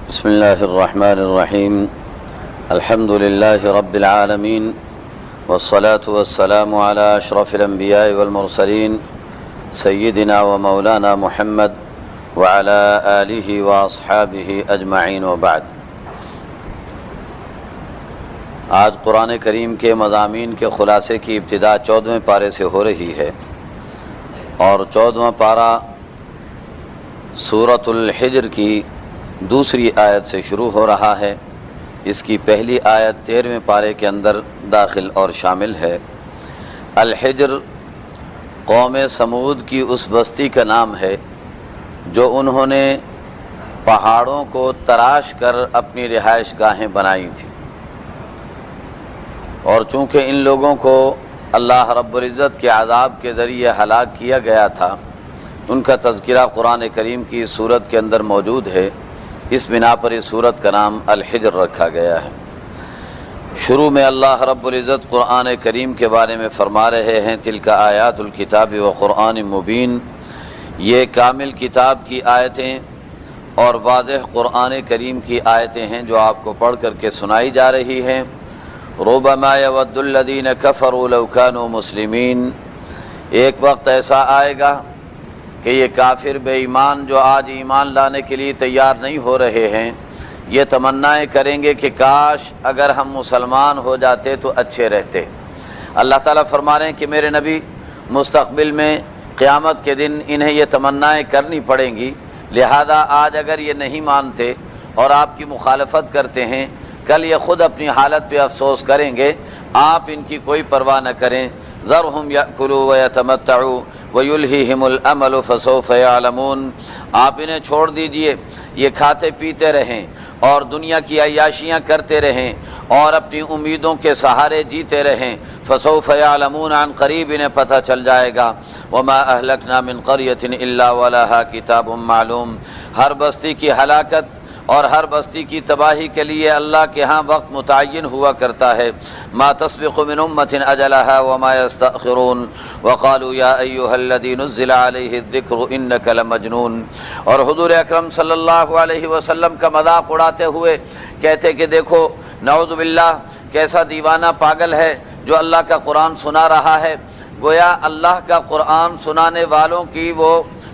بسم الله الرحمن الرحيم الحمد لله رب العالمين والصلاة والسلام على أشرف الأنبياء والمرسلين سيدنا ومولانا محمد وعلى آله وأصحابه أجمعين وبعد۔ آج قرآن کریم کے مضامین کے خلاصے کی ابتدا 14ویں پارے سے ہو رہی ہے، اور 14واں پارہ سورۃ الحجر کی دوسری آیت سے شروع ہو رہا ہے۔ اس کی پہلی آیت 13ویں پارے کے اندر داخل اور شامل ہے۔ الحجر قوم سمود کی اس بستی کا نام ہے جو انہوں نے پہاڑوں کو تراش کر اپنی رہائش گاہیں بنائی تھیں، اور چونکہ ان لوگوں کو اللہ رب العزت کے عذاب کے ذریعے ہلاک کیا گیا تھا، ان کا تذکرہ قرآن کریم کی سورت کے اندر موجود ہے۔ اس بنا پر اس سورت کا نام الحجر رکھا گیا ہے۔ شروع میں اللہ رب العزت قرآن کریم کے بارے میں فرما رہے ہیں، تلک آیات الکتاب و قرآن مبین، یہ کامل کتاب کی آیتیں اور واضح قرآن کریم کی آیتیں ہیں جو آپ کو پڑھ کر کے سنائی جا رہی ہیں۔ ربما یود الذین کفروا لو کانوا مسلمین، ایک وقت ایسا آئے گا کہ یہ کافر بے ایمان جو آج ایمان لانے کے لیے تیار نہیں ہو رہے ہیں، یہ تمنائیں کریں گے کہ کاش اگر ہم مسلمان ہو جاتے تو اچھے رہتے۔ اللہ تعالیٰ فرما رہے ہیں کہ میرے نبی مستقبل میں قیامت کے دن انہیں یہ تمنائیں کرنی پڑیں گی، لہذا آج اگر یہ نہیں مانتے اور آپ کی مخالفت کرتے ہیں، کل یہ خود اپنی حالت پہ افسوس کریں گے۔ آپ ان کی کوئی پرواہ نہ کریں، ذرہم یأکلوا ویتمتعوا ویلہہم الامل فسوف یعلمون، آپ انہیں چھوڑ دیجئے، یہ کھاتے پیتے رہیں اور دنیا کی عیاشیاں کرتے رہیں اور اپنی امیدوں کے سہارے جیتے رہیں۔ فسوف یعلمون، عن قریب انہیں پتہ چل جائے گا۔ وما اہلکنا من قریۃ الا ولہا کتاب معلوم، ہر بستی کی ہلاکت اور ہر بستی کی تباہی کے لیے اللہ کے ہاں وقت متعین ہوا کرتا ہے۔ ما تسبق من امۃ اجلها وما يستأخرون وقالوا یا ایھا الذی نزل علیہ الذکر انک لمجنون، اور حضور اکرم صلی اللہ علیہ وسلم کا مذاق اڑاتے ہوئے کہتے کہ دیکھو نعوذ باللہ کیسا دیوانہ پاگل ہے جو اللہ کا قرآن سنا رہا ہے۔ گویا اللہ کا قرآن سنانے والوں کی وہ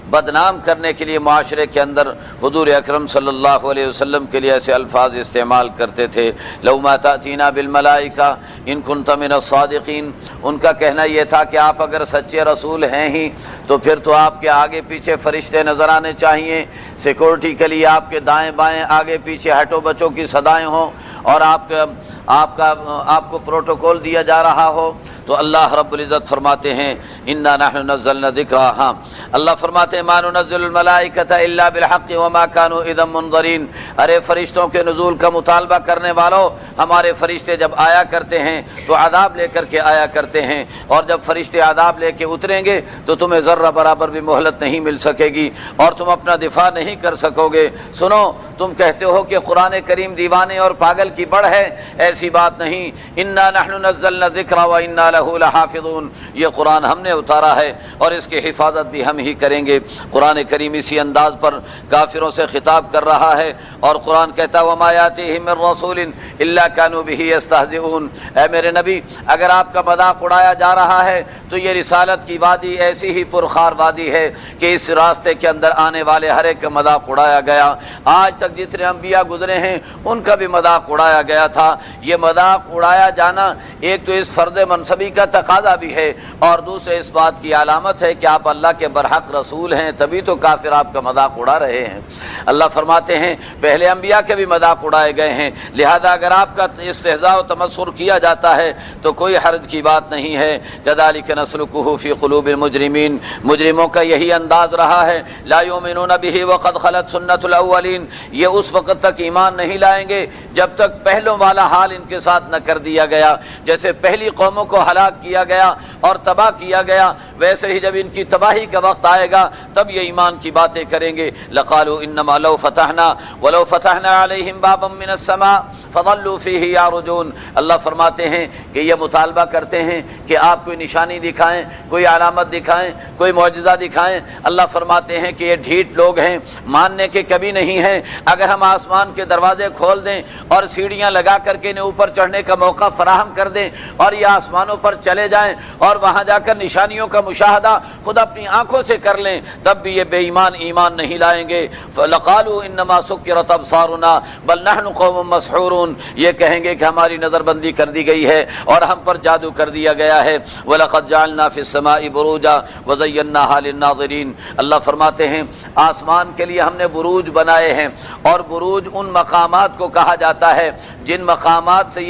بدنام کرنے کے لیے معاشرے کے اندر حضور اکرم صلی اللہ علیہ وسلم کے لیے ایسے الفاظ استعمال کرتے تھے، لو ما تأتینا بالملائکہ ان کنت من الصادقین۔ ان کا کہنا یہ تھا کہ آپ اگر سچے رسول ہیں ہی تو پھر تو آپ کے آگے پیچھے فرشتے نظر آنے چاہیے، سیکورٹی کے لیے آپ کے دائیں بائیں آگے پیچھے ہٹو بچوں کی صدائیں ہوں، اور آپ کو پروٹوکول دیا جا رہا ہو۔ تو اللہ رب العزت فرماتے ہیں انا نحن نزلنا ذکر، ہاں اللہ فرماتے ہیں ما ننزل الملائکۃ الا بالحق وما كانوا اذا منظرین، ارے فرشتوں کے نزول کا مطالبہ کرنے والوں، ہمارے فرشتے جب آیا کرتے ہیں تو عذاب لے کر کے آیا کرتے ہیں، اور جب فرشتے عذاب لے کے اتریں گے تو تمہیں ذرہ برابر بھی مہلت نہیں مل سکے گی اور تم اپنا دفاع نہیں کر سکو گے۔ سنو، تم کہتے ہو کہ قرآن کریم دیوانے اور پاگل کی بڑھ ہے، ایسی بات نہیں۔ انا نحن نزلنا الذکر وانا لہ لحافظون، یہ قرآن ہم نے اتارا ہے اور اس کی حفاظت بھی ہم ہی کریں گے۔ قرآن کریم اسی انداز پر کافروں سے خطاب کر رہا ہے، اور قرآن کہتا ہے وما یاتیہم من رسول الا كانوا به یستہزئون، اے میرے نبی اگر آپ کا مذاق اڑایا جا رہا ہے تو یہ رسالت کی وادی ایسی ہی پرخار وادی ہے کہ اس راستے کے اندر آنے والے ہر ایک کا مذاق اڑایا گیا۔ آج تک جتنے انبیاء گزرے ہیں ان کا بھی مذاق اڑایا گیا تھا۔ یہ مذاق اڑایا جانا ایک تو اس فرض منصبی کا تقاضا بھی ہے، اور دوسرے اس بات کی علامت ہے کہ آپ اللہ کے برحق رسول ہیں، تبھی تو کافر آپ کا مذاق اڑا رہے ہیں۔ اللہ فرماتے ہیں پہلے انبیاء کے بھی مذاق اڑائے گئے ہیں، لہذا اگر آپ کا استہزاء و تمسخر کیا جاتا ہے تو کوئی حرج کی بات نہیں ہے۔ كذلك نسلكه في قلوب المجرمين، مجرموں کا یہی انداز رہا ہے۔ لا يؤمنون به وقد خلت سنة الاولین، یہ اس وقت تک ایمان نہیں لائیں گے جب تک پہلوں والا حال ان کے ساتھ نہ کر دیا گیا، جیسے پہلی قوموں کو ہلاک کیا گیا اور تباہ کیا گیا، ویسے ہی جب ان کی تباہی کا وقت آئے گا تب یہ ایمان کی باتیں کریں گے۔ لقالوا انما لو فتحنا علیہم بابا من السماء فظلوا فیہ یعرجون۔ اللہ فرماتے ہیں کہ یہ مطالبہ کرتے ہیں کہ آپ کوئی نشانی دکھائیں، کوئی علامت دکھائیں، کوئی معجزہ دکھائیں۔ اللہ فرماتے ہیں کہ یہ ڈھیٹ لوگ ہیں، ماننے کے کبھی نہیں ہیں۔ اگر ہم آسمان کے دروازے کھول دیں اور سیڑھیاں لگا کر کے انہیں اوپر چڑھنے کا موقع فراہم کر دیں اور یہ آسمانوں پر چلے جائیں اور وہاں جا کر نشانیوں کا مشاہدہ خود اپنی آنکھوں سے کر لیں، تب بھی یہ بے ایمان نہیں لائیں گے۔ لقالوا انما سکرت ابصارنا بل نحن قوم مسحورون۔ یہ کہیں گے کہ ہماری نظر بندی کر دی گئی ہے اور ہم پر جادو کر دیا گیا ہے۔ وَلَقَدْ جَعَلْنَا فِي السَّمَاءِ بُرُوجًا وَزَيَّنَّاهَا لِلنَّاظِرِينَ۔ اللہ فرماتے ہیں آسمان کے لیے ہم نے بروج بنائے ہیں، اور بروج ان مقامات کو کہا جاتا ہے جن مقامات سے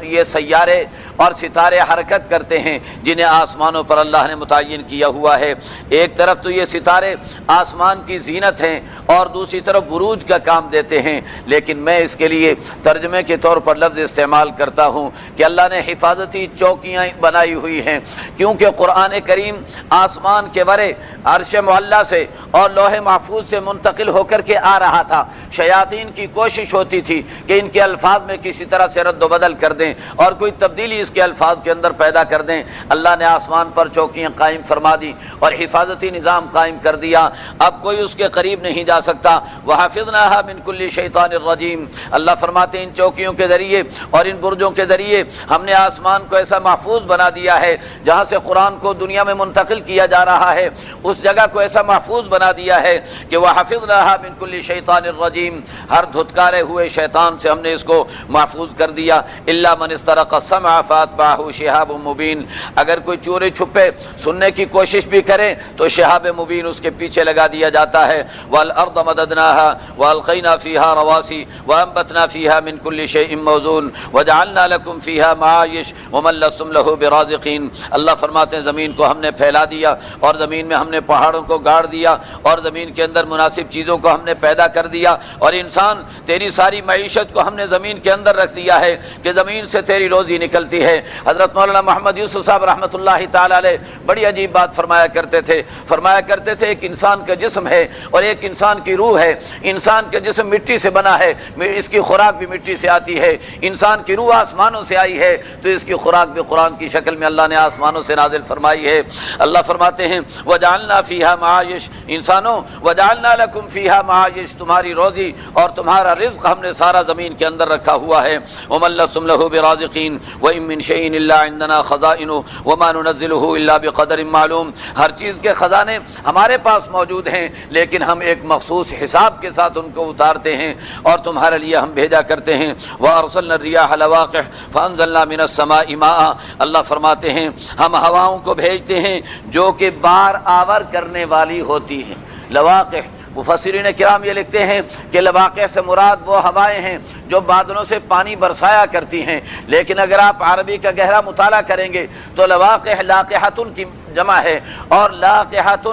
یہ سیارے اور ستارے حرکت کرتے ہیں، جنہیں آسمانوں پر اللہ نے متعین کیا ہوا ہے۔ ایک طرف تو یہ ستارے آسمان کی زینت ہیں اور دوسری طرف بروج کا کام دیتے ہیں، لیکن میں اس کے لیے ترجمے کے طور پر لفظ استعمال کرتا ہوں کہ اللہ نے حفاظتی چوکیاں بنائی ہوئی ہیں، کیونکہ قرآن کریم آسمان کے ورے عرش معلیٰ سے اور لوح محفوظ سے منتقل ہو کر کے آ رہا تھا۔ شیاطین کی کوشش ہوتی تھی کہ ان کے الفاظ میں کسی طرح سے رد و بدل کر دیں اور کوئی تبدیلی اس کے الفاظ کے اندر پیدا کر دیں۔ اللہ نے آسمان پر چوکیاں قائم فرما دی اور حفاظتی نظام قائم کر دیا، اب کوئی اس کے قریب نہیں جا سکتا۔ وَحَفِظْنَاهَا مِنْ كُلِّ شَيْطَانٍ رَجِيمٍ۔ اللہ فرماتے ہیں ان چوکیوں کے ذریعے اور ان برجوں کے ذریعے ہم نے آسمان کو ایسا محفوظ بنا دیا ہے، جہاں سے قرآن کو دنیا میں منتقل کیا جا رہا ہے اس جگہ کو ایسا محفوظ بنا دیا ہے کہ وَحَفِظْنَاهَا مِنْ كُلِّ شَيْطَانٍ رَجِيمٍ، ہر دھتکارے ہوئے شیطان سے ہم نے اس کو محفوظ کر دیا۔ إِلَّا مَنِ اسْتَرَقَ السَّمْعَ فَأَتْبَعَهُ شِهَابٌ مُبِينٌ، اگر کوئی چوری چھپے سننے کی کوشش بھی کرے تو شہاب مبین اس کے پیچھے لگا دیا جاتا ہے۔ وَالْأَرْضَ مَدَدْنَاهَا وَأَلْقَيْنَا فِيهَا رَوَاسِيَ وَأَنبَتْنَا فِيهَا مِنْ كُلِّ شَيْءٍ مَوْزُونٍ وَجَعَلْنَا لَكُمْ فِيهَا مَعَايِشَ وَمَن لَّسْتُمْ لَهُ بِرَازِقِينَ۔ اللہ فرماتے ہیں زمین کو ہم نے پھیلا دیا اور زمین میں ہم نے پہاڑوں کو گاڑ دیا اور زمین کے اندر مناسب چیزوں کو ہم نے پیدا کر دیا، اور انسان تیری ساری معیشت کو ہم نے زمین کے اندر رکھ دیا ہے کہ زمین سے تیری روزی نکلتی ہے۔ حضرت مولانا محمد یوسف صاحب رحمۃ اللہ تعالی علیہ بڑی عجیب بات فرمایا کرتے تھے ایک انسان کا جسم ہے اور ایک انسان کی روح ہے۔ انسان کا جسم مٹی سے بنا ہے، اس کی خوراک بھی مٹی سے آتی ہے۔ انسان کی روح آسمانوں سے آئی ہے تو اس کی خوراک بھی قرآن کی شکل میں اللہ نے آسمانوں سے نازل فرمائی ہے۔ اللہ فرماتے ہیں وَجَعَلْنَا فِيهَا مَعَايِشَ، انسانوں وَجَعَلْنَا لَكُمْ فِيهَا مَعَايِشَ، تمہاری روزی اور تمہارا رزق ہم نے سارا زمین کے اندر رکھا ہوا ہے۔ وَمَن لَّسْتُمْ لَهُ بِرَازِقِينَ وَإِن مِّن شَيْءٍ إِلَّا عِندَنَا خَزَائِنُهُ وَمَا نُنَزِّلُهُ إِلَّا بِقَدَرٍ مَّعْلُومٍ، ہر چیز کے خزانے ہمارے پاس موجود ہیں لیکن ہم ایک مخصوص حساب کے ساتھ ان کو اتارتے ہیں اور تمہارے لیے ہم بھیجا کرتے ہیں۔ وَأَرْسَلْنَا الرِّيَاحَ لَوَاقِحَ فَأَنزَلْنَا مِنَ السَّمَاءِ مَاءً، اللہ فرماتے ہیں ہم ہواؤں کو بھیجتے ہیں جو کہ بار آور کرنے والی ہوتی ہیں۔ لواقح، مفسرین کرام یہ لکھتے ہیں کہ لواقع سے مراد وہ ہوائیں ہیں جو بادلوں سے پانی برسایا کرتی ہیں، لیکن اگر آپ عربی کا گہرا مطالعہ کریں گے تو لواقع لاقحۃ کی جمع ہے، اور لاقحۃ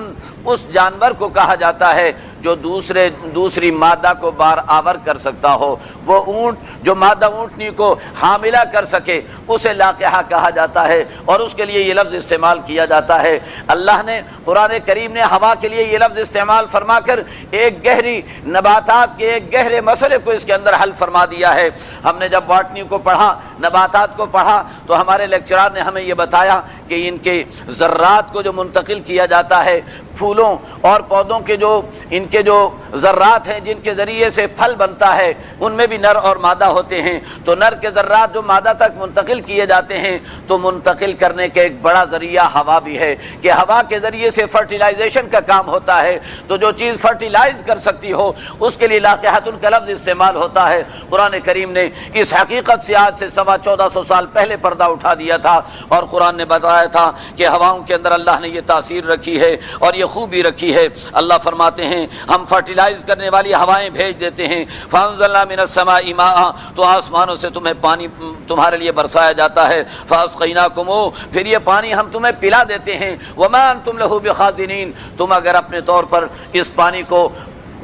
اس جانور کو کہا جاتا ہے جو دوسری مادہ کو بار آور کر سکتا ہو۔ وہ اونٹ جو مادہ اونٹنی کو حاملہ کر سکے اسے لاقحہ کہا جاتا ہے، اور اس کے لیے یہ لفظ استعمال کیا جاتا ہے۔ اللہ نے قرآن کریم نے ہوا کے لیے یہ لفظ استعمال فرما کر ایک گہری نباتات کے ایک گہرے مسئلے کو اس کے اندر حل فرما دیا ہے۔ ہم نے جب باٹنی کو پڑھا، نباتات کو پڑھا، تو ہمارے لیکچرار نے ہمیں یہ بتایا کہ ان کے ذرات کو جو منتقل کیا جاتا ہے، پھولوں اور پودوں کے ان کے جو ذرات ہیں جن کے ذریعے سے پھل بنتا ہے ان میں بھی نر اور مادہ ہوتے ہیں، تو نر کے ذرات جو مادہ تک منتقل کیے جاتے ہیں تو منتقل کرنے کے ایک بڑا ذریعہ ہوا بھی ہے کہ ہوا کے ذریعے سے فرٹیلائزیشن کا کام ہوتا ہے، تو جو چیز فرٹیلائز کر سکتی ہو اس کے لیے لاقحۃ کا لفظ استعمال ہوتا ہے۔ قرآن کریم نے اس حقیقت سے آج سے 1400 سال پہلے پردہ اٹھا دیا تھا، اور قرآن نے بتایا تھا کہ ہواؤں کے اندر اللہ نے یہ تاثیر رکھی ہے اور یہ خوبی رکھی ہے۔ اللہ فرماتے ہیں ہم فرٹیلائز کرنے والی ہوائیں بھیج دیتے ہیں۔ فَأَنزَلْنَا مِنَ السَّمَاءِ مَاءً، تو آسمانوں سے تمہیں پانی تمہارے لیے برسایا جاتا ہے۔ فَأَسْقَيْنَاكُمُ، پھر یہ پانی ہم تمہیں پلا دیتے ہیں۔ وَمَا أَنْتُمْ لَهُ بِخَازِنِينَ، تم اگر اپنے طور پر اس پانی کو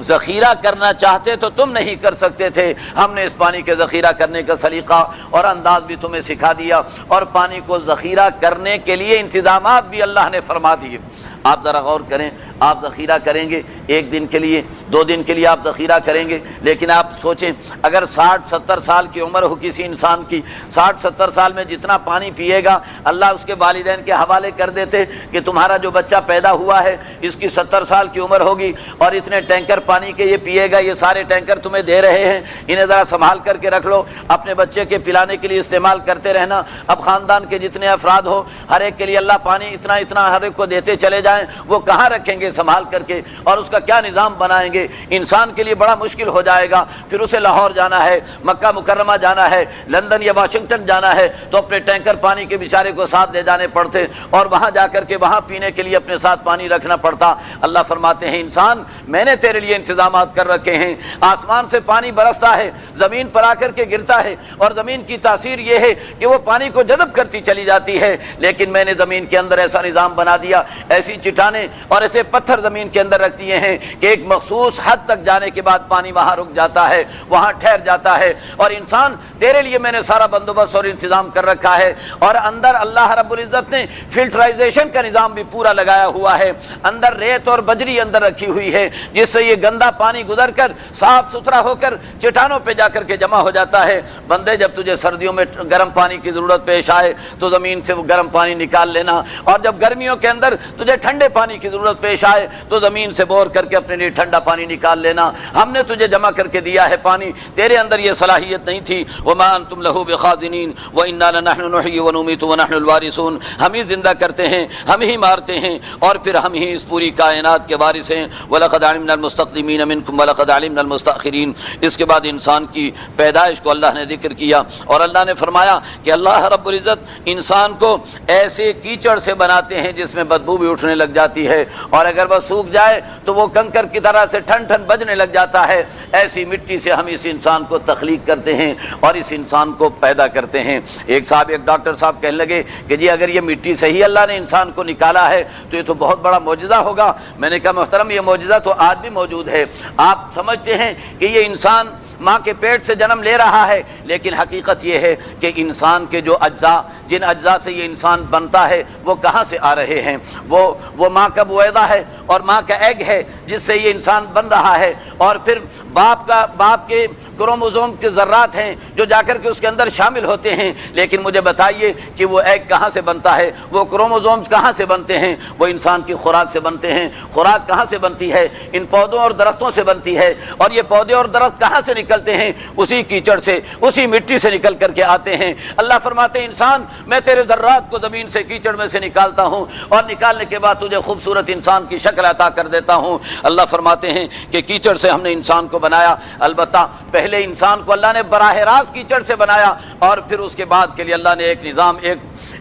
ذخیرہ کرنا چاہتے تو تم نہیں کر سکتے تھے، ہم نے اس پانی کے ذخیرہ کرنے کا سلیقہ اور انداز بھی تمہیں سکھا دیا، اور پانی کو ذخیرہ کرنے کے لیے انتظامات بھی اللہ نے فرما دیے۔ آپ ذرا غور کریں، آپ ذخیرہ کریں گے 1 دن کے لیے 2 دن کے لیے آپ ذخیرہ کریں گے، لیکن آپ سوچیں اگر 60-70 سال کی عمر ہو کسی انسان کی، 60-70 سال میں جتنا پانی پیے گا اللہ اس کے والدین کے حوالے کر دیتے کہ تمہارا جو بچہ پیدا ہوا ہے اس کی 70 سال کی عمر ہوگی اور اتنے ٹینکر پانی کے یہ پیے گا، یہ سارے ٹینکر تمہیں دے رہے ہیں، انہیں ذرا سنبھال کر کے رکھ لو، اپنے بچے کے پلانے کے لیے استعمال کرتے رہنا۔ اب خاندان کے جتنے افراد ہو ہر ایک کے لیے اللہ پانی اتنا اتنا ہر ایک کو دیتے چلے جائیں، وہ کہاں رکھیں گے سنبھال کر کے، اور اس کا کیا نظام بنائیں گے؟ انسان کے لیے بڑا مشکل ہو جائے گا۔ پھر اسے لاہور جانا ہے، مکہ مکرمہ جانا ہے، لندن یا واشنگٹن جانا ہے تو اپنے ٹینکر پانی کے بیچارے کو ساتھ لے جانے پڑتے، اور وہاں جا کر کے وہاں پینے کے لیے اپنے ساتھ پانی رکھنا پڑتا۔ اللہ فرماتے ہیں انسان میں نے تیرے لیے انتظامات کر رکھے ہیں، آسمان سے پانی برستا ہے، زمین پر آ کر کے گرتا ہے، اور زمین کی تاثیر یہ ہے کہ وہ پانی کو جذب کرتی چلی جاتی ہے، لیکن میں نے زمین کے اندر ایسا نظام بنا دیا، ایسی چٹانیں اور ایسے پتھر زمین کے اندر رکھ دیے ہیں کہ ایک مخصوص حد تک جانے کے بعد پانی وہاں رک جاتا ہے، وہاں ٹھہر جاتا ہے۔ اور انسان تیرے لیے میں نے سارا بندوبست اور انتظام کر رکھا ہے، اور اندر اللہ رب العزت نے فلٹرائزیشن کا نظام بھی پورا لگایا ہوا ہے، اندر ریت اور بجری اندر رکھی ہوئی ہے جس سے یہ گندا پانی گزر کر صاف ستھرا ہو کر چٹانوں پہ جا کر کے جمع ہو جاتا ہے۔ بندے جب تجھے سردیوں میں گرم پانی کی ضرورت پیش آئے تو زمین سے وہ گرم پانی نکال لینا، اور جب گرمیوں کے اندر تجھے ٹھنڈے پانی کی ضرورت پیش آئے تو زمین سے بور کر کے اپنے لیے ٹھنڈا پانی نکال لینا۔ ہم نے تجھے جمع کر کے دیا ہے پانی، تیرے اندر یہ صلاحیت نہیں تھی۔ وما انتم له بخازنین وانا لنحن نحیی ونمیت ونحن الوارثون، ہم ہی زندہ کرتے ہیں، ہم ہی مارتے ہیں، اور پھر ہم ہی اس پوری کائنات کے وارث ہیں۔ وَلَقَدْ عَلِمْنَا الْمُسْتَقْدِمِينَ مِنْكُمْ وَلَقَدْ عَلِمْنَا الْمُسْتَأْخِرِينَ۔ اس کے بعد انسان کی پیدائش کو اللہ نے ذکر کیا، اور اللہ نے فرمایا کہ اللہ رب العزت انسان کو ایسے کیچڑ سے بناتے ہیں جس میں بدبو بھی اٹھنے لگ جاتی ہے، اور اگر وہ سوکھ جائے تو وہ کنکر کی طرح سے ٹھن ٹھن بجنے لگ جاتا ہے۔ ایسی مٹی سے ہم اس انسان کو تخلیق کرتے ہیں اور اس انسان کو پیدا کرتے ہیں۔ ایک ڈاکٹر صاحب کہنے لگے کہ جی اگر یہ مٹی سے ہی اللہ نے انسان کو نکالا ہے تو یہ تو بہت بڑا معجزہ ہوگا۔ میں نے کہا محترم یہ معجزہ تو آج بھی موجود ہے۔ آپ سمجھتے ہیں کہ یہ انسان ماں کے پیٹ سے جنم لے رہا ہے، لیکن حقیقت یہ ہے کہ انسان کے جو اجزاء، جن اجزاء سے یہ انسان بنتا ہے وہ کہاں سے آ رہے ہیں؟ وہ ماں کا بویضہ ہے اور ماں کا ایگ ہے جس سے یہ انسان بن رہا ہے، اور پھر باپ کے کروموزوم کے ذرات ہیں جو جا کر کے اس کے اندر شامل ہوتے ہیں۔ لیکن مجھے بتائیے کہ وہ ایگ کہاں سے بنتا ہے، وہ کروموزومز کہاں سے بنتے ہیں؟ وہ انسان کی خوراک سے بنتے ہیں۔ خوراک کہاں سے بنتی ہے؟ ان پودوں اور درختوں سے بنتی ہے، اور یہ پودے اور درخت کہاں سے نکلتے ہیں؟ اسی کیچڑ سے، اسی مٹی سے نکل کر کے آتے ہیں۔ اللہ فرماتے ہیں انسان میں تیرے ذرات کو زمین سے کیچڑ میں سے نکالتا ہوں، اور نکالنے کے بعد تجھے خوبصورت انسان کی شکل عطا کر دیتا ہوں۔ اللہ فرماتے ہیں کہ کیچڑ سے ہم نے انسان کو بنایا، البتہ پہلے انسان کو اللہ نے براہ راست کیچڑ سے بنایا، اور پھر اس کے بعد کے لیے اللہ نے ایک نظام،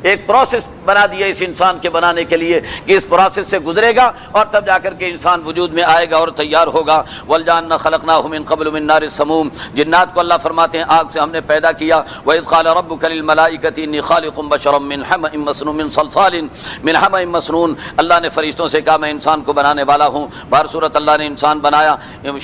ایک پروسیس بنا دیا اس انسان کے بنانے کے لیے کہ اس پروسیس سے گزرے گا اور تب جا کر کے انسان وجود میں آئے گا اور تیار ہوگا۔ وَالْجَانَّ خَلَقْنَاهُ مِنْ قَبْلُ مِنْ نَارِ السَّمُومِ، جنات کو اللہ فرماتے ہیں آگ سے ہم نے پیدا کیا۔ وَإِذْ قَالَ رَبُّكَ لِلْمَلَائِكَةِ إِنِّي خَالِقٌ بَشَرًا مِنْ حَمَإٍ مَّسْنُونٍ مِنْ صَلْصَالٍ مِنْ حَمَإٍ مَّسْنُونٍ، اللہ نے فرشتوں سے کہا میں انسان کو بنانے والا ہوں۔ بہر صورت اللہ نے انسان بنایا،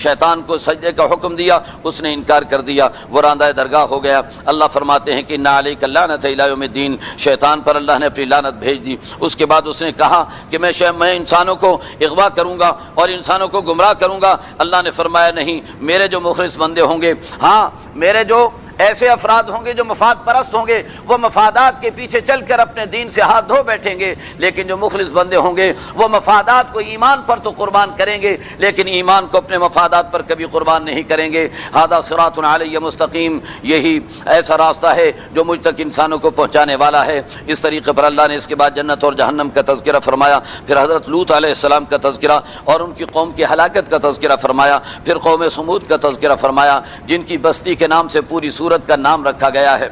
شیطان کو سجدے کا حکم دیا، اس نے انکار کر دیا، وہ راندہ درگاہ ہو گیا۔ اللہ فرماتے ہیں کہ إِنَّ عَلَيْكَ اللَّعْنَةَ إِلَىٰ يَوْمِ الدِّينِ، شیطان پر اللہ نے اپنی لعنت بھیج دی۔ اس کے بعد اس نے کہا کہ میں انسانوں کو اغوا کروں گا اور انسانوں کو گمراہ کروں گا۔ اللہ نے فرمایا نہیں، میرے جو مخلص بندے ہوں گے، ہاں میرے جو ایسے افراد ہوں گے جو مفاد پرست ہوں گے، وہ مفادات کے پیچھے چل کر اپنے دین سے ہاتھ دھو بیٹھیں گے، لیکن جو مخلص بندے ہوں گے وہ مفادات کو ایمان پر تو قربان کریں گے لیکن ایمان کو اپنے مفادات پر کبھی قربان نہیں کریں گے۔ ھذا صراط علی مستقیم، یہی ایسا راستہ ہے جو مجھ تک انسانوں کو پہنچانے والا ہے۔ اس طریقے پر اللہ نے اس کے بعد جنت اور جہنم کا تذکرہ فرمایا، پھر حضرت لوط علیہ السلام کا تذکرہ اور ان کی قوم کی ہلاکت کا تذکرہ فرمایا، پھر قوم سمود کا تذکرہ فرمایا جن کی بستی کے نام سے پوری سورت کا نام رکھا گیا ہے۔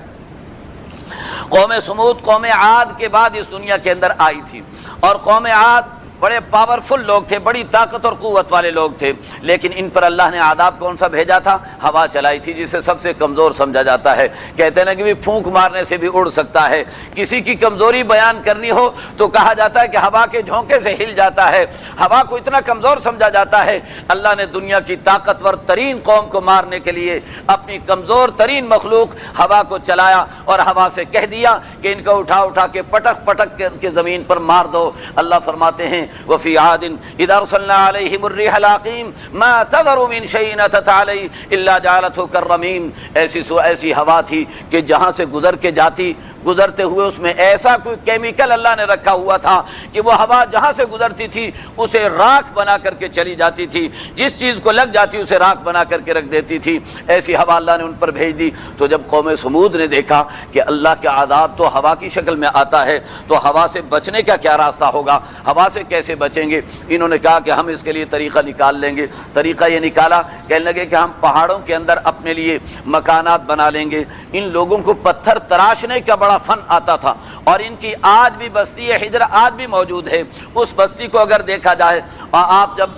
قوم سمود قوم عاد کے بعد اس دنیا کے اندر آئی تھی، اور قوم عاد بڑے پاورفل لوگ تھے، بڑی طاقت اور قوت والے لوگ تھے، لیکن ان پر اللہ نے عذاب کون سا بھیجا تھا؟ ہوا چلائی تھی، جسے سب سے کمزور سمجھا جاتا ہے۔ کہتے ہیں کہ بھی پھونک مارنے سے بھی اڑ سکتا ہے۔ کسی کی کمزوری بیان کرنی ہو تو کہا جاتا ہے کہ ہوا کے جھونکے سے ہل جاتا ہے۔ ہوا کو اتنا کمزور سمجھا جاتا ہے، اللہ نے دنیا کی طاقتور ترین قوم کو مارنے کے لیے اپنی کمزور ترین مخلوق ہوا کو چلایا اور ہوا سے کہہ دیا کہ ان کو اٹھا اٹھا کے پٹک پٹک کے ان کی زمین پر مار دو۔ اللہ فرماتے ہیں وفی عاد اذا ارسلنا علیہم الريح العقیم ما تذر من شیء اتت علیہ الا جعلته كالرمیم۔ ایسی ہوا تھی کہ جہاں سے گزر کے جاتی، گزرتے ہوئے اس میں ایسا کوئی کیمیکل اللہ نے رکھا ہوا تھا کہ وہ ہوا جہاں سے گزرتی تھی اسے راکھ بنا کر کے چلی جاتی تھی، جس چیز کو لگ جاتی اسے راکھ بنا کر کے رکھ دیتی تھی۔ ایسی ہوا اللہ نے ان پر بھیج دی۔ تو جب قوم سمود نے دیکھا کہ اللہ کا عذاب تو ہوا کی شکل میں آتا ہے، تو ہوا سے بچنے کا کیا راستہ ہوگا، ہوا سے کیسے بچیں گے؟ انہوں نے کہا کہ ہم اس کے لیے طریقہ نکال لیں گے۔ طریقہ یہ نکالا، کہنے لگے کہ ہم پہاڑوں کے اندر اپنے لیے مکانات بنا لیں گے۔ ان لوگوں کو پتھر تراشنے کا بڑا فن آتا تھا، اور ان کی آج بھی بستی ہجر آج بھی موجود ہے۔ اس بستی کو اگر دیکھا جائے، اور آپ جب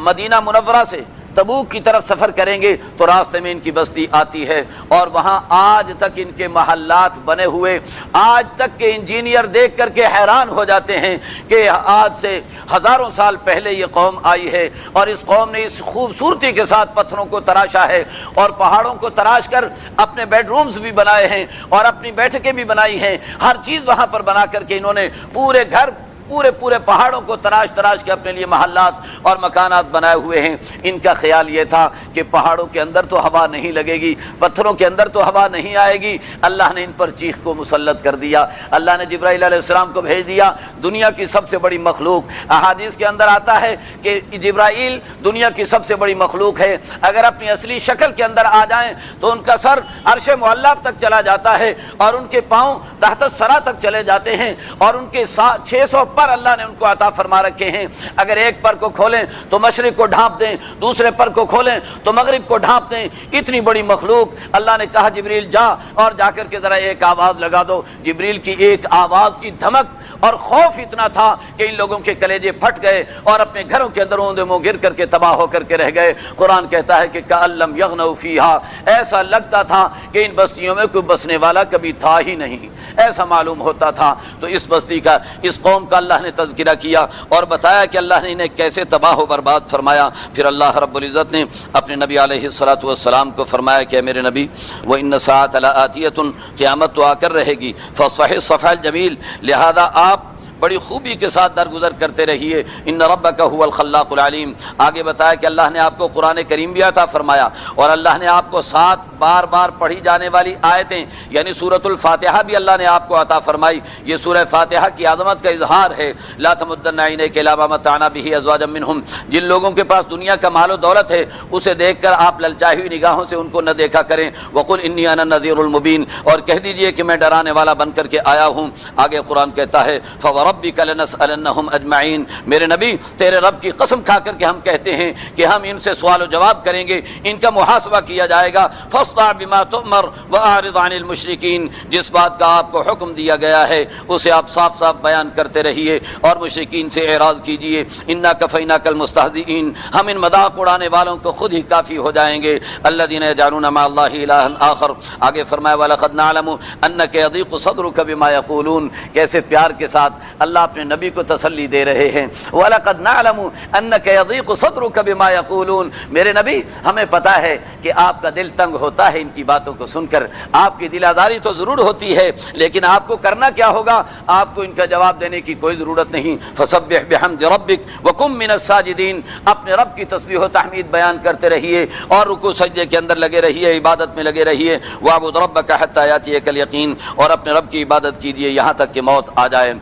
مدینہ منورہ سے تبوک کی طرف سفر کریں گے تو راستے میں ان کی بستی آتی ہے، اور وہاں آج تک ان کے محلات بنے ہوئے، آج تک کے انجینئر دیکھ کر کے حیران ہو جاتے ہیں کہ آج سے ہزاروں سال پہلے یہ قوم آئی ہے، اور اس قوم نے اس خوبصورتی کے ساتھ پتھروں کو تراشا ہے، اور پہاڑوں کو تراش کر اپنے بیڈ رومز بھی بنائے ہیں اور اپنی بیٹھکیں بھی بنائی ہیں۔ ہر چیز وہاں پر بنا کر کے انہوں نے پورے گھر پورے پہاڑوں کو تراش کے اپنے لیے محلات اور مکانات بنائے ہوئے ہیں۔ ان کا خیال یہ تھا کہ پہاڑوں کے اندر تو ہوا نہیں لگے گی، پتھروں کے اندر تو ہوا نہیں آئے گی۔ اللہ نے ان پر چیخ کو مسلط کر دیا۔ اللہ نے جبرائیل علیہ السلام کو بھیج دیا، دنیا کی سب سے بڑی مخلوق۔ احادیث کے اندر آتا ہے کہ جبرائیل دنیا کی سب سے بڑی مخلوق ہے، اگر اپنی اصلی شکل کے اندر آ جائیں تو ان کا سر عرش معلیٰ تک چلا جاتا ہے، اور ان کے پاؤں تحت الثری تک چلے جاتے ہیں، اور ان کے 600 پر اللہ نے ان کو عطا فرما رکھے ہیں۔ اگر ایک پر کو کھولیں تو مشرق کو ڈھانپ دیں، دوسرے پر کو کھولیں تو مغرب کو ڈھانپ دیں۔ اتنی بڑی مخلوق۔ اللہ نے کہا جبریل جا اور جا کر کے ذرا ایک آواز لگا دو۔ جبریل کی ایک آواز کی دھمک اور خوف اتنا تھا کہ ان لوگوں کے کلیجے پھٹ گئے اور اپنے گھروں کے اندر اوندے منہ گر کر کے تباہ ہو کر کے رہ گئے۔ قرآن کہتا ہے کہ کأن لم یغنوا فیہا، ایسا لگتا تھا کہ ان بستیوں میں کوئی بسنے والا کبھی تھا ہی نہیں، ایسا معلوم ہوتا تھا۔ تو اس بستی کا، اس قوم کا اللہ نے تذکرہ کیا اور بتایا کہ اللہ نے انہیں کیسے تباہ و برباد فرمایا۔ پھر اللہ رب العزت نے اپنے نبی علیہ الصلوۃ والسلام کو فرمایا کہ میرے نبی وَإِنَّ السَّاعَةَ لَآتِيَةٌ، قیامت تو آ کر رہے گی، فاصفح الصفح الجمیل، لہذا آپ بڑی خوبی کے ساتھ درگزر کرتے رہیے۔ ان ربک هو الخلاق العلیم۔ آگے بتایا کہ اللہ نے آپ کو قرآن کریم بھی عطا فرمایا، اور اللہ نے آپ کو 7 بار بار پڑھی جانے والی آیتیں یعنی سورۃ الفاتحہ بھی اللہ نے آپ کو عطا فرمائی۔ یہ سورہ فاتحہ کی عظمت کا اظہار ہے۔ لا تمدن عینیک الی ما متعنا به ازواجا منهم، جن لوگوں کے پاس دنیا کا مال و دولت ہے اسے دیکھ کر آپ للچائی ہوئی نگاہوں سے ان کو نہ دیکھا کریں۔ وقل انی انا النذیر المبین، اور کہہ دیجئے کہ میں ڈرانے والا بن کر کے آیا ہوں۔ آگے قرآن کہتا ہے فوربک لنسألنهم اجمعین، میرے نبی تیرے رب کی قسم کھا کر کے ہم کہتے ہیں کہ ہم ان سے سوال و جواب کریں گے، ان کا محاسبہ کیا جائے گا۔ فاصدع بما تؤمر واعرض عن المشرکین، جس بات کا آپ کو حکم دیا گیا ہے اسے آپ صاف صاف بیان کرتے رہیے اور مشرکین سے اعراض کیجیے۔ انا کفیناک المستہزئین، ہم ان مذاق اڑانے والوں کو خود ہی کافی ہو جائیں گے۔ الذین یجعلون مع اللہ الہا آخر، آگے فرمایا وَلَقَدْ نَعْلَمُ أَنَّكَ يَضِيقُ صَدْرُكَ بِمَا يَقُولُونَ، کیسے پیار کے ساتھ اللہ اپنے نبی کو تسلی دے رہے ہیں۔ وَلَقَدْ نَعْلَمُ أَنَّكَ يَضِيقُ صَدْرُكَ بِمَا يَقُولُونَ، میرے نبی ہمیں پتہ ہے کہ آپ کا دل تنگ ہوتا ہے ان کی باتوں کو سن کر، آپ کی دل آزاری تو ضرور ہوتی ہے، لیکن آپ کو کرنا کیا ہوگا؟ آپ کو ان کا جواب دینے کی کوئی ضرورت نہیں۔ فَسَبِّحْ بِحَمْدِ رَبِّكَ وَكُن مِّنَ السَّاجِدِينَ، اپنے رب کی تسبیح و تحمید بیان کرتے رہیے اور رکوع سجدے کے اندر لگے رہیے، عبادت میں لگے رہیے۔ وَاعْبُدْ رَبَّكَ حَتَّىٰ يَأْتِيَكَ الْيَقِينُ، اور اپنے رب کی عبادت کیجیے یہاں تک کہ موت آ جائے۔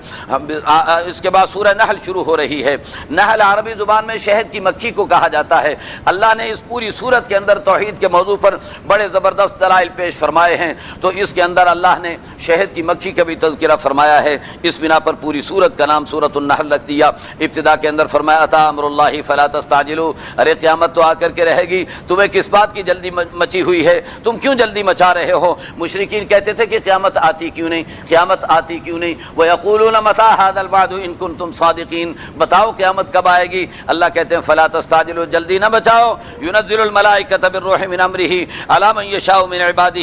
اس کے بعد سورہ نحل شروع ہو رہی ہے۔ نحل عربی زبان میں شہد کی مکھی کو کہا جاتا ہے۔ اللہ نے اس پوری سورت کے اندر توحید کے موضوع پر بڑے زبردست دلائل پیش فرمائے ہیں، تو اس کے اندر اللہ نے شہد کی مکھی کا بھی تذکرہ فرمایا ہے۔ اس بنا پر پوری سورت کا نام سورۃ النحل رکھ دیا۔ ابتدا کے اندر فرمایا اتی امر اللہ فلا تستعجلوا، ارے قیامت تو آ کر کے رہے گی، تمہیں کس بات کی جلدی مچی ہوئی ہے، تم کیوں جلدی مچا رہے ہو؟ مشرکین کہتے تھے کہ قیامت آتی کیوں نہیں، قیامت آتی کیوں نہیں؟ وَيَقُولُونَ مَتَىٰ هذا الوعد ان كنتم صادقین، بتاؤ قیامت کب آئے گی؟ اللہ کہتے ہیں فلا تستعجلوا، جلدی نہ بچاؤ، ينزل الملائکۃ بالروح من امرہ علی من یشاء من عبادہ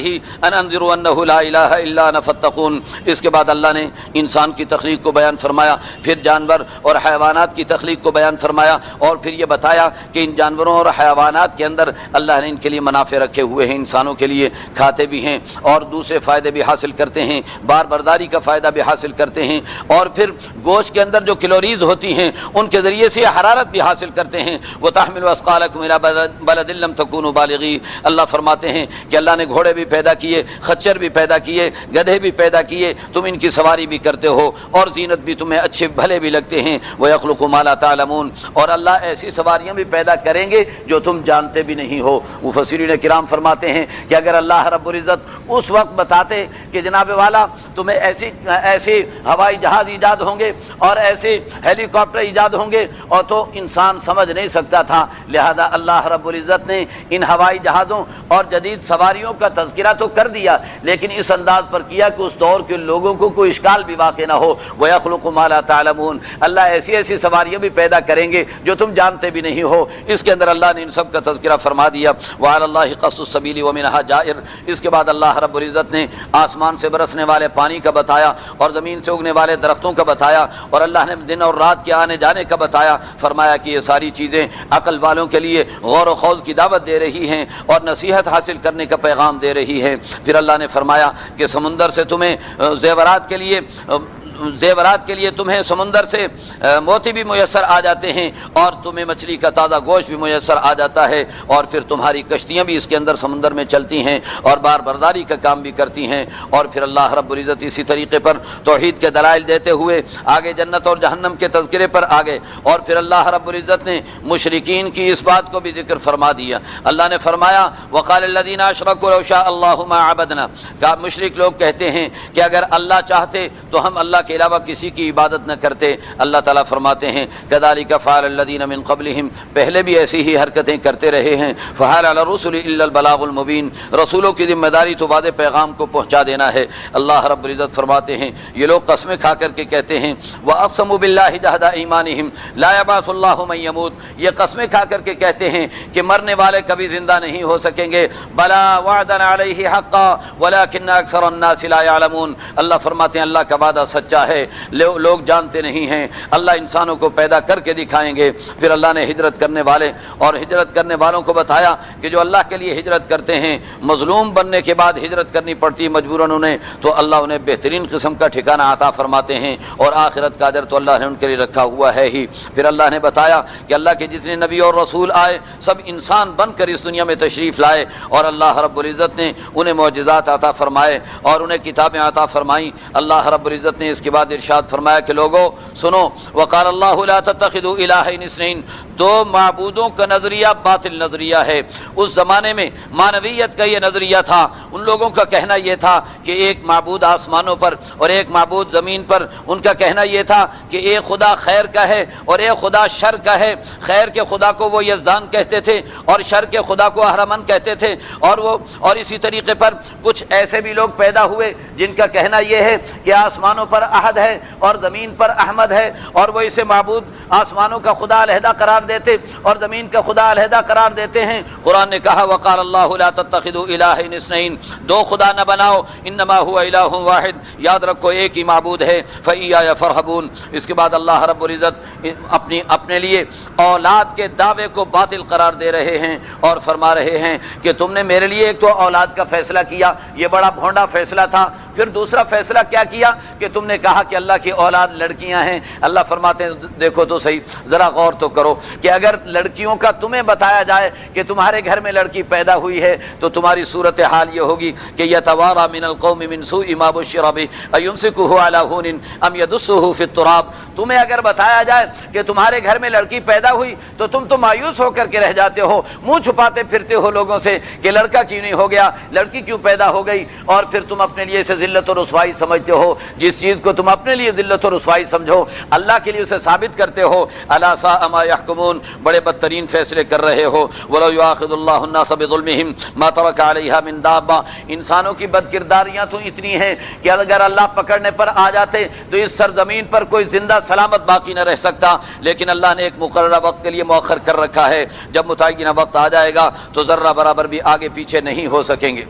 ان انذروا انہ لا الہ الا انا فاتقون۔ اس کے بعد اللہ نے انسان کی تخلیق کو بیان فرمایا، پھر جانور اور حیوانات کی تخلیق کو بیان فرمایا، اور پھر یہ بتایا کہ ان جانوروں اور حیوانات کے اندر اللہ نے ان کے لیے منافع رکھے ہوئے ہیں، انسانوں کے لیے کھاتے بھی ہیں اور دوسرے فائدے بھی حاصل کرتے ہیں، بار برداری کا فائدہ بھی حاصل کرتے ہیں، اور پھر گوشت کے اندر جو کیلوریز ہوتی ہیں ان کے ذریعے سے حرارت بھی حاصل کرتے ہیں۔ وَتَحْمِلُ أَثْقَالَكُمْ إِلَىٰ بَلَدٍ لَّمْ تَكُونُوا بَالِغِيهِ، اللہ فرماتے ہیں کہ اللہ نے گھوڑے بھی پیدا کیے، خچر بھی پیدا کیے، گدھے بھی پیدا کیے، تم ان کی سواری بھی کرتے ہو اور زینت بھی تمہیں اچھے بھلے بھی لگتے ہیں۔ وَيَخْلُقُ مَا لَا تَعْلَمُونَ، اور اللہ ایسی سواریاں بھی پیدا کریں گے جو تم جانتے بھی نہیں ہو۔ مفسرین کرام فرماتے ہیں کہ اگر اللہ رب العزت اس وقت بتاتے کہ جناب والا تمہیں ایسے ہوائی جہاز ایجاد ہوں گے اور ایسے ہیلی کاپٹر ایجاد ہوں گے، اور تو انسان سمجھ نہیں سکتا تھا، لہذا اللہ رب العزت نے ان ہوائی جہازوں اور جدید سواریوں کا تذکرہ تو کر دیا، لیکن اس انداز پر کیا کہ اس دور کے لوگوں کو کوئی اشکال بھی واقع نہ ہو۔ وَيَخْلُقُ مَا لَا تَعْلَمُونَ، اللہ ایسی ایسی سواریاں بھی پیدا کریں گے جو تم جانتے بھی نہیں ہو۔ اس کے اندر اللہ نے ان سب کا تذکرہ فرما دیا۔ وَعَلَى اللَّهِ قَصْدُ السَّبِيلِ وَمِنْهَا جَائِرٌ، اس کے بعد اللہ رب العزت نے آسمان سے برسنے والے پانی کا بتایا اور زمین سے اگنے والے درختوں کا بتایا، اور اللہ نے دن اور رات کے آنے جانے کا بتایا، فرمایا کہ یہ ساری چیزیں عقل والوں کے لیے غور و خوض کی دعوت دے رہی ہیں اور نصیحت حاصل کرنے کا پیغام دے رہی ہے۔ پھر اللہ نے فرمایا کہ سمندر سے تمہیں زیورات کے لیے تمہیں سمندر سے موتی بھی میسر آ جاتے ہیں اور تمہیں مچھلی کا تازہ گوشت بھی میسر آ جاتا ہے، اور پھر تمہاری کشتیاں بھی اس کے اندر سمندر میں چلتی ہیں اور بار برداری کا کام بھی کرتی ہیں۔ اور پھر اللہ رب العزت اسی طریقے پر توحید کے دلائل دیتے ہوئے آگے جنت اور جہنم کے تذکرے پر آگے، اور پھر اللہ رب العزت نے مشرکین کی اس بات کو بھی ذکر فرما دیا۔ اللہ نے فرمایا وقال الذین اشرکوا لو شاء اللہ ما عبدنا، کہ مشرک لوگ کہتے ہیں کہ اگر اللہ چاہتے تو ہم اللہ کے علاوہ کسی کی عبادت نہ کرتے۔ اللہ تعالیٰ فرماتے ہیں كذلك فعل الذين من قبلهم، پہلے بھی ایسی ہی حرکتیں کرتے رہے ہیں۔ فهل على الرسل الا البلاغ المبين، رسولوں کی ذمہ داری تو واضح پیغام کو پہنچا دینا ہے۔ اللہ رب العزت فرماتے ہیں یہ لوگ قسمیں کھا کر کے کہتے ہیں واقسموا بالله جهد ايمانهم لا يبعث الله من يموت، یہ قسمیں کھا کر کے کہتے ہیں کہ مرنے والے کبھی زندہ نہیں ہو سکیں گے۔ بلا وعدا عليه حقا ولكن اکثر الناس لا يعلمون، اللہ فرماتے ہیں اللہ کا وعدہ سچا ہے، لوگ جانتے نہیں ہیں، اللہ انسانوں کو پیدا کر کے دکھائیں گے۔ پھر اللہ نے ہجرت کرنے والے اور ہجرت کرنے والوں کو بتایا کہ جو اللہ کے لیے ہجرت کرتے ہیں، مظلوم بننے کے بعد ہجرت کرنی پڑتی مجبوراً انہیں، تو اللہ انہیں بہترین قسم کا ٹھکانہ عطا فرماتے ہیں، اور آخرت کا اجر تو اللہ نے ان کے لیے رکھا ہوا ہے ہی۔ پھر اللہ نے بتایا کہ اللہ کے جتنے نبی اور رسول آئے سب انسان بن کر اس دنیا میں تشریف لائے، اور اللہ رب العزت نے انہیں معجزات عطا فرمائے اور انہیں کتابیں عطا فرمائیں۔ اللہ رب العزت نے اس کے بعد ارشاد فرمایا کہ لوگوں سنو، وقال اللہ لا تتخذوا الہین اثنین، دو معبودوں کا نظریہ باطل نظریہ ہے۔ اس زمانے میں مانویت کا یہ نظریہ تھا، ان لوگوں کا کہنا یہ تھا کہ ایک معبود آسمانوں پر اور ایک معبود زمین پر، ان کا کہنا یہ تھا کہ ایک خدا خیر کا ہے اور ایک خدا شر کا ہے، خیر کے خدا کو وہ یزدان کہتے تھے اور شر کے خدا کو اہرمن کہتے تھے، اور اسی طریقے پر کچھ ایسے بھی لوگ پیدا ہوئے جن کا کہنا یہ ہے کہ آسمانوں پر احد ہے اور زمین پر احمد ہے، اور وہ اسے معبود آسمانوں کا خدا علیحدہ قرار دیتے اور زمین کا خدا علیحدہ قرار دیتے ہیں۔ قرآن نے کہا وقال اللہ لا تتخذوا الہین اثنین، دو خدا نہ بناؤ، انما هو الہ واحد، یاد رکھو ایک ہی معبود ہے، فإیایا فرحبون۔ اس کے بعد اللہ رب العزت اپنے لیے اولاد کے دعوے کو باطل قرار دے رہے ہیں اور فرما رہے ہیں کہ تم نے میرے لیے ایک تو اولاد کا فیصلہ کیا، یہ بڑا بھونڈا فیصلہ تھا، پھر دوسرا فیصلہ کیا کیا کہ تم نے کہا کہ اللہ کی اولاد لڑکیاں ہیں۔ اللہ فرماتے ہیں دیکھو تو صحیح، ذرا غور تو کرو کہ اگر لڑکیوں کا تمہیں بتایا جائے کہ تمہارے گھر میں لڑکی پیدا ہوئی ہے تو تمہاری صورتحال یہ ہوگی کہ یتوارا من القوم من سوء ما بشر به ایمسکه علی هون ام یدسه فی التراب، تمہیں اگر بتایا جائے کہ تمہارے گھر میں لڑکی پیدا ہوئی تو تم تو مایوس ہو کر کے رہ جاتے ہو، منہ چھپاتے پھرتے ہو لوگوں سے کہ لڑکا کیوں نہیں ہو گیا، لڑکی کیوں پیدا ہو گئی، اور پھر تم اپنے لیے اسے ذلت و رسوائی سمجھتے ہو، جس چیز کو تم اپنے لیے ذلت و رسوائی سمجھو اللہ کے لیے اسے ثابت کرتے ہو۔ الا ساء ما يحكمون، بڑے بدترین فیصلے کر رہے ہو۔ ولو يؤاخذ الله الناس بظلمهم ما ترك عليها من دابة، انسانوں کی بد کرداریاں تو اتنی ہیں کہ اگر اللہ پکڑنے پر آ جاتے تو اس سرزمین پر کوئی زندہ سلامت باقی نہ رہ سکتا، لیکن اللہ نے ایک مقررہ وقت کے لیے مؤخر کر رکھا ہے، جب متعینہ وقت آ جائے گا تو ذرہ برابر بھی آگے پیچھے نہیں ہو سکیں گے۔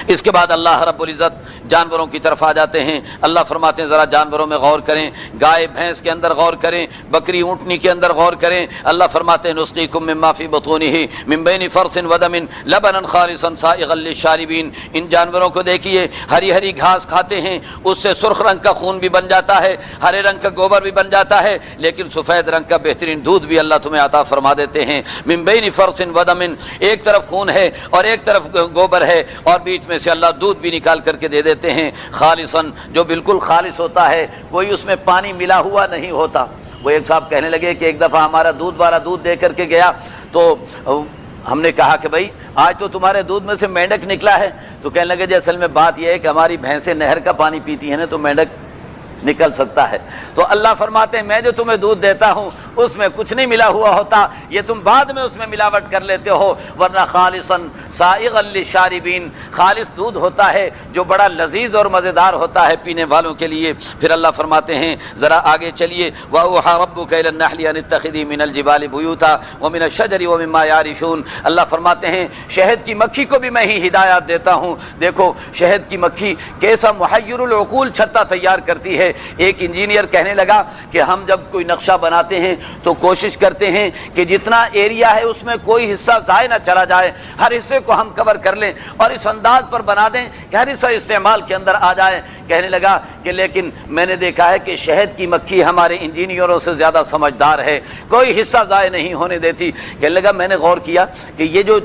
اس کے بعد اللہ رب العزت جانوروں کی طرف آ جاتے ہیں۔ اللہ فرماتے ہیں ذرا جانوروں میں غور کریں، گائے بھینس کے اندر غور کریں، بکری اونٹنی کے اندر غور کریں۔ اللہ فرماتے ہیں نسقیکم مما فی بطونہ من بین فرث ودم لبنا خالصا سائغا للشاربین، ان جانوروں کو دیکھیے ہری ہری گھاس کھاتے ہیں، اس سے سرخ رنگ کا خون بھی بن جاتا ہے، ہرے رنگ کا گوبر بھی بن جاتا ہے، لیکن سفید رنگ کا بہترین دودھ بھی اللہ تمہیں عطا فرما دیتے ہیں۔ من بین فرث ودم، ایک طرف خون ہے اور ایک طرف گوبر ہے، اور بیچ میں سے اللہ دودھ بھی نکال کر کے دے دیتے ہیں، خالصاً، جو بالکل خالص ہوتا ہے، کوئی اس میں پانی ملا ہوا نہیں ہوتا۔ وہ ایک صاحب کہنے لگے کہ ایک دفعہ ہمارا دودھ والا دودھ دے کر کے گیا تو ہم نے کہا کہ بھائی آج تو تمہارے دودھ میں سے مینڈک نکلا ہے، تو کہنے لگے جی اصل میں بات یہ ہے کہ ہماری بھینسیں نہر کا پانی پیتی ہیں نا، تو مینڈک نکل سکتا ہے۔ تو اللہ فرماتے ہیں میں جو تمہیں دودھ دیتا ہوں اس میں کچھ نہیں ملا ہوا ہوتا، یہ تم بعد میں اس میں ملاوٹ کر لیتے ہو، ورنہ خالصاً سائغا للشاربین، خالص دودھ ہوتا ہے جو بڑا لذیذ اور مزیدار ہوتا ہے پینے والوں کے لیے۔ پھر اللہ فرماتے ہیں ذرا آگے چلیے، وَأَوْحَىٰ رَبُّكَ إِلَى النَّحْلِ أَنِ اتَّخِذِي مِنَ الْجِبَالِ بُيُوتًا وَمِنَ الشَّجَرِ وَمِمَّا يَعْرِشُونَ، اللہ فرماتے ہیں شہد کی مکھی کو بھی میں ہی ہدایات دیتا ہوں۔ دیکھو شہد کی مکھی کیسا محیر العقول چھتا تیار کرتی ہے۔ ایک انجینئر کہنے لگا کہ ہم جب کوئی نقشہ بناتے ہیں تو کوشش کرتے ہیں کہ جتنا ایریا ہے اس میں کوئی حصہ ضائع نہ چلا جائے، ہر حصے کو ہم کور کر لیں اور اس انداز پر بنا دیں کہ ہر حصہ استعمال کے اندر آ جائے۔ کہنے لگا کہ لیکن میں نے دیکھا ہے کہ شہد کی مکھی ہمارے انجینئروں سے زیادہ سمجھدار ہے، کوئی حصہ ضائع نہیں ہونے دیتی۔ کہنے لگا میں نے غور کیا کہ یہ جو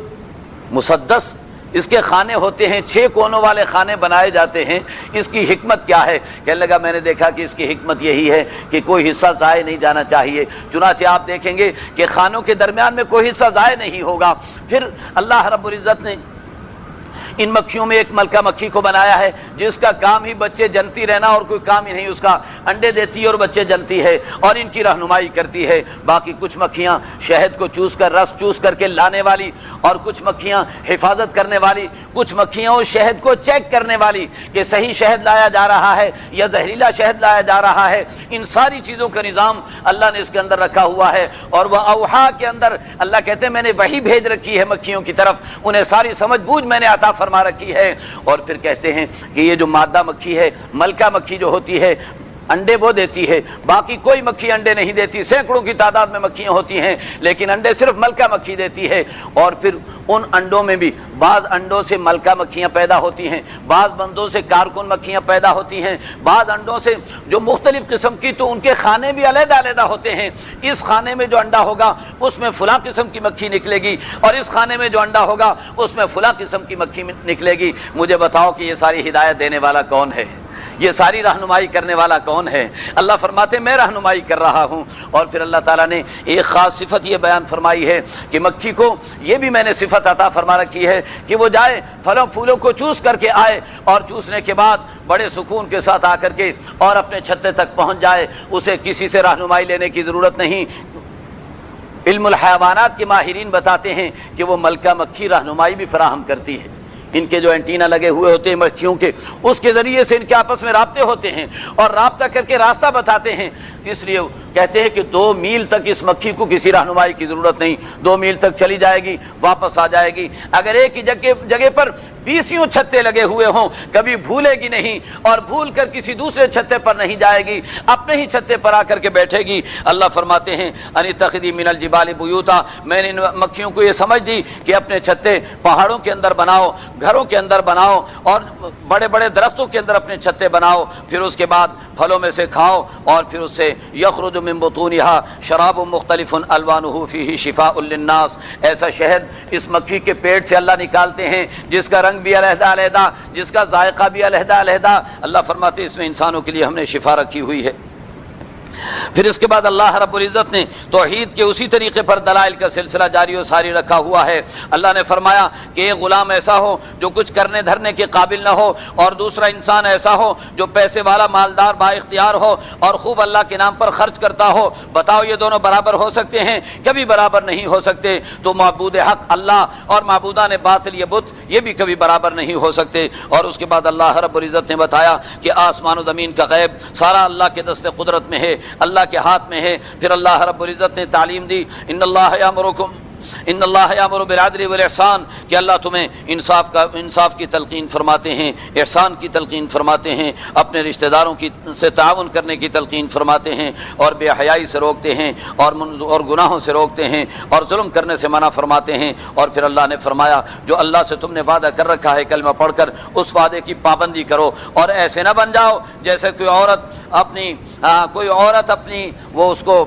مسدس اس کے خانے ہوتے ہیں، 6 کونوں والے خانے بنائے جاتے ہیں، اس کی حکمت کیا ہے؟ کہنے لگا میں نے دیکھا کہ اس کی حکمت یہی ہے کہ کوئی حصہ ضائع نہیں جانا چاہیے، چنانچہ آپ دیکھیں گے کہ خانوں کے درمیان میں کوئی حصہ ضائع نہیں ہوگا۔ پھر اللہ رب العزت نے ان مکھیوں میں ایک ملکہ مکھی کو بنایا ہے جس کا کام ہی بچے جنتی رہنا اور کوئی کام ہی نہیں اس کا، انڈے دیتی ہے اور بچے جنتی ہے اور ان کی رہنمائی کرتی ہے۔ باقی کچھ مکھیاں شہد کو چوس کر رس چوس کر کے لانے والی، اور کچھ مکھیاں حفاظت کرنے والی، کچھ مکھیاں اس شہد کو چیک کرنے والی کہ صحیح شہد لایا جا رہا ہے یا زہریلا شہد لایا جا رہا ہے۔ ان ساری چیزوں کا نظام اللہ نے اس کے اندر رکھا ہوا ہے، اور وہ اوحا کے اندر اللہ کہتے ہیں میں نے وحی بھیج رکھی ہے مکھیوں کی طرف، انہیں ساری سمجھ بوجھ میں نے عطا فرما رکھی ہے۔ اور پھر کہتے ہیں کہ یہ جو مادہ مکھی ہے، ملکہ مکھی جو ہوتی ہے، انڈے وہ دیتی ہے، باقی کوئی مکھی انڈے نہیں دیتی، سینکڑوں کی تعداد میں مکھیاں ہوتی ہیں لیکن انڈے صرف ملکہ مکھی دیتی ہے۔ اور پھر ان انڈوں میں بھی بعض انڈوں سے ملکہ مکھیاں پیدا ہوتی ہیں، بعض بندوں سے کارکن مکھیاں پیدا ہوتی ہیں، بعض انڈوں سے جو مختلف قسم کی، تو ان کے خانے بھی علیحدہ علیحدہ ہوتے ہیں۔ اس خانے میں جو انڈا ہوگا اس میں فلاں قسم کی مکھی نکلے گی، اور اس خانے میں جو انڈا ہوگا اس میں فلاں قسم کی مکھی نکلے گی۔ مجھے بتاؤ کہ یہ ساری ہدایت دینے والا کون ہے؟ یہ ساری رہنمائی کرنے والا کون ہے؟ اللہ فرماتے میں رہنمائی کر رہا ہوں۔ اور پھر اللہ تعالیٰ نے ایک خاص صفت یہ بیان فرمائی ہے کہ مکھی کو یہ بھی میں نے صفت عطا فرما رکھی ہے کہ وہ جائے پھلوں پھولوں کو چوس کر کے آئے، اور چوسنے کے بعد بڑے سکون کے ساتھ آ کر کے اور اپنے چھتے تک پہنچ جائے، اسے کسی سے رہنمائی لینے کی ضرورت نہیں۔ علم الحیوانات کے ماہرین بتاتے ہیں کہ وہ ملکہ مکھی رہنمائی بھی فراہم کرتی ہے۔ ان کے جو اینٹینا لگے ہوئے ہوتے ہیں مکھیوں کے، اس کے ذریعے سے ان کے آپس میں رابطے ہوتے ہیں اور رابطہ کر کے راستہ بتاتے ہیں۔ اس لیے کہتے ہیں کہ 2 میل تک اس مکھی کو کسی رہنمائی کی ضرورت نہیں، 2 میل تک چلی جائے گی، واپس آ جائے گی۔ اگر ایک ہی جگہ پر 20 چھتے لگے ہوئے ہوں کبھی بھولے گی نہیں، اور بھول کر کسی دوسرے چھتے پر نہیں جائے گی، اپنے ہی چھتے پر آ کر کے بیٹھے گی۔ اللہ فرماتے ہیں ان اتخذی من الجبال بیوتا، میں نے ان مکھیوں کو یہ سمجھ دی کہ اپنے چھتے پہاڑوں کے اندر بناؤ، گھروں کے اندر بناؤ، اور بڑے بڑے درختوں کے اندر اپنے چھتے بناؤ، پھر اس کے بعد پھلوں میں سے کھاؤ، اور پھر اس سے یخرج من بطونها شراب مختلف الوانه فيه شفاء للناس، ایسا شہد اس مکھی کے پیٹ سے اللہ نکالتے ہیں جس کا رنگ بھی علیحدہ علیحدہ، جس کا ذائقہ بھی علیحدہ علیحدہ۔ اللہ فرماتے ہیں اس میں انسانوں کے لیے ہم نے شفا رکھی ہوئی ہے۔ پھر اس کے بعد اللہ رب العزت نے توحید کے اسی طریقے پر دلائل کا سلسلہ جاری و ساری رکھا ہوا ہے۔ اللہ نے فرمایا کہ ایک غلام ایسا ہو جو کچھ کرنے دھرنے کے قابل نہ ہو، اور دوسرا انسان ایسا ہو جو پیسے والا مالدار با اختیار ہو اور خوب اللہ کے نام پر خرچ کرتا ہو۔ بتاؤ یہ دونوں برابر ہو سکتے ہیں؟ کبھی برابر نہیں ہو سکتے۔ تو معبود حق اللہ اور معبودان باطل یہ بت، یہ بھی کبھی برابر نہیں ہو سکتے۔ اور اس کے بعد اللہ رب العزت نے بتایا کہ آسمان و زمین کا غیب سارا اللہ کے دست قدرت میں ہے، اللہ کے ہاتھ میں ہے۔ پھر اللہ رب العزت نے تعلیم دی، ان اللہ یامر بالعدل والاحسان، کہ اللہ تمہیں انصاف کی تلقین فرماتے ہیں، احسان کی تلقین فرماتے ہیں، اپنے رشتہ داروں سے تعاون کرنے کی تلقین فرماتے ہیں، اور بے حیائی سے روکتے ہیں، اور گناہوں سے روکتے ہیں، اور ظلم کرنے سے منع فرماتے ہیں۔ اور پھر اللہ نے فرمایا جو اللہ سے تم نے وعدہ کر رکھا ہے کلمہ پڑھ کر، اس وعدے کی پابندی کرو، اور ایسے نہ بن جاؤ جیسے کوئی عورت اپنی وہ اس کو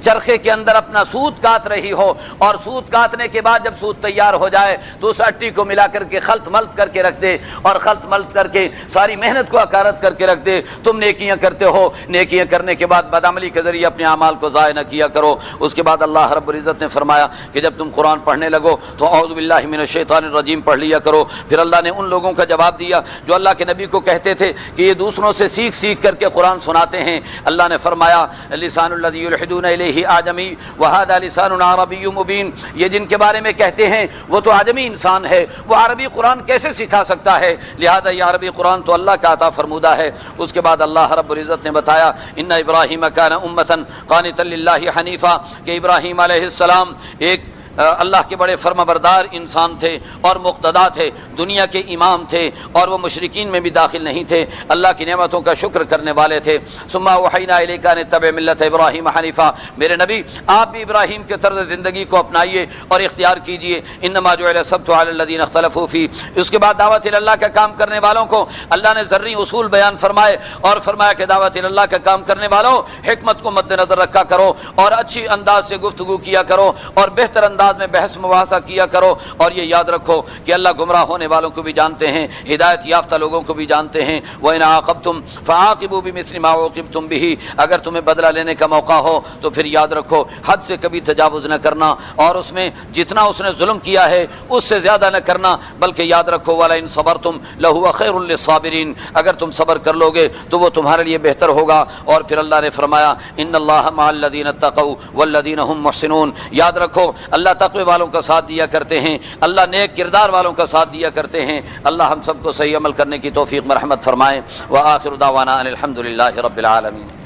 چرخے کے اندر اپنا سوت کاٹ رہی ہو، اور سوت کاٹنے کے بعد جب سوت تیار ہو جائے تو اس اٹی کو ملا کر کے خلط ملط کر کے رکھ دے، اور خلط ملط کر کے ساری محنت کو اکارت کر کے رکھ دے۔ تم نیکیاں کرتے ہو، نیکیاں کرنے کے بعد بدعملی کے ذریعے اپنے اعمال کو ضائع نہ کیا کرو۔ اس کے بعد اللہ رب العزت نے فرمایا کہ جب تم قرآن پڑھنے لگو تو اعوذ باللہ من الشیطان الرجیم پڑھ لیا کرو۔ پھر اللہ نے ان لوگوں کا جواب دیا جو اللہ کے نبی کو کہتے تھے کہ یہ دوسروں سے سیکھ کر کے قرآن سناتے ہیں۔ اللہ نے فرمایا لسان الذی یلحدون الیہ اعجمی وہذا لسان عربی مبین، یہ جن کے بارے میں کہتے ہیں وہ تو عجمی انسان ہے، وہ عربی قرآن کیسے سکھا سکتا ہے؟ لہذا یہ عربی قرآن تو اللہ کا عطا فرمودہ ہے۔ اس کے بعد اللہ رب العزت نے بتایا ان ابراہیم کان امۃ قانتا للہ حنیفا، کہ ابراہیم علیہ السلام ایک اللہ کے بڑے فرمانبردار انسان تھے اور مقتدا تھے، دنیا کے امام تھے، اور وہ مشرکین میں بھی داخل نہیں تھے، اللہ کی نعمتوں کا شکر کرنے والے تھے۔ ثم اوحینا الیک ان اتبع ملت ابراہیم حنیفا، میرے نبی آپ بھی ابراہیم کے طرز زندگی کو اپنائیے اور اختیار کیجئے۔ انما جعل السبت علی الذین اختلفوا فیہ، اس کے بعد دعوت اللہ کا کام کرنے والوں کو اللہ نے ذرعی اصول بیان فرمائے، اور فرمایا کہ دعوت اللہ کا کام کرنے والوں حکمت کو مد نظر رکھا کرو، اور اچھی انداز سے گفتگو کیا کرو، اور بہتر انداز میں بحث مباحثہ کیا کرو، اور یہ یاد رکھو کہ اللہ گمراہ ہونے والوں کو بھی جانتے ہیں، ہدایت یافتہ لوگوں کو بھی جانتے ہیں۔ وَإِنْ عَاقَبْتُمْ فَعَاقِبُوا بِمِثْلِ مَا عُوقِبْتُمْ بِهِ، اگر تمہیں بدلہ لینے کا موقع ہو تو پھر یاد رکھو حد سے کبھی تجاوز نہ کرنا، اور اس میں جتنا اس نے ظلم کیا ہے اس سے زیادہ نہ کرنا، بلکہ یاد رکھو وَلَئِنْ صَبَرْتُمْ لَهُوَ خَيْرٌ لِّلصَّابِرِينَ، اگر تم صبر کر لو گے تو وہ تمہارے لیے بہتر ہوگا۔ اور پھر اللہ نے فرمایا ان اللہ مع الذین اتقوا والذین هم محسنون، یاد رکھو اللہ تقوی والوں کا ساتھ دیا کرتے ہیں، اللہ نیک کردار والوں کا ساتھ دیا کرتے ہیں۔ اللہ ہم سب کو صحیح عمل کرنے کی توفیق مرحمت فرمائے۔ وآخر دعوانا ان الحمد للہ رب العالمین۔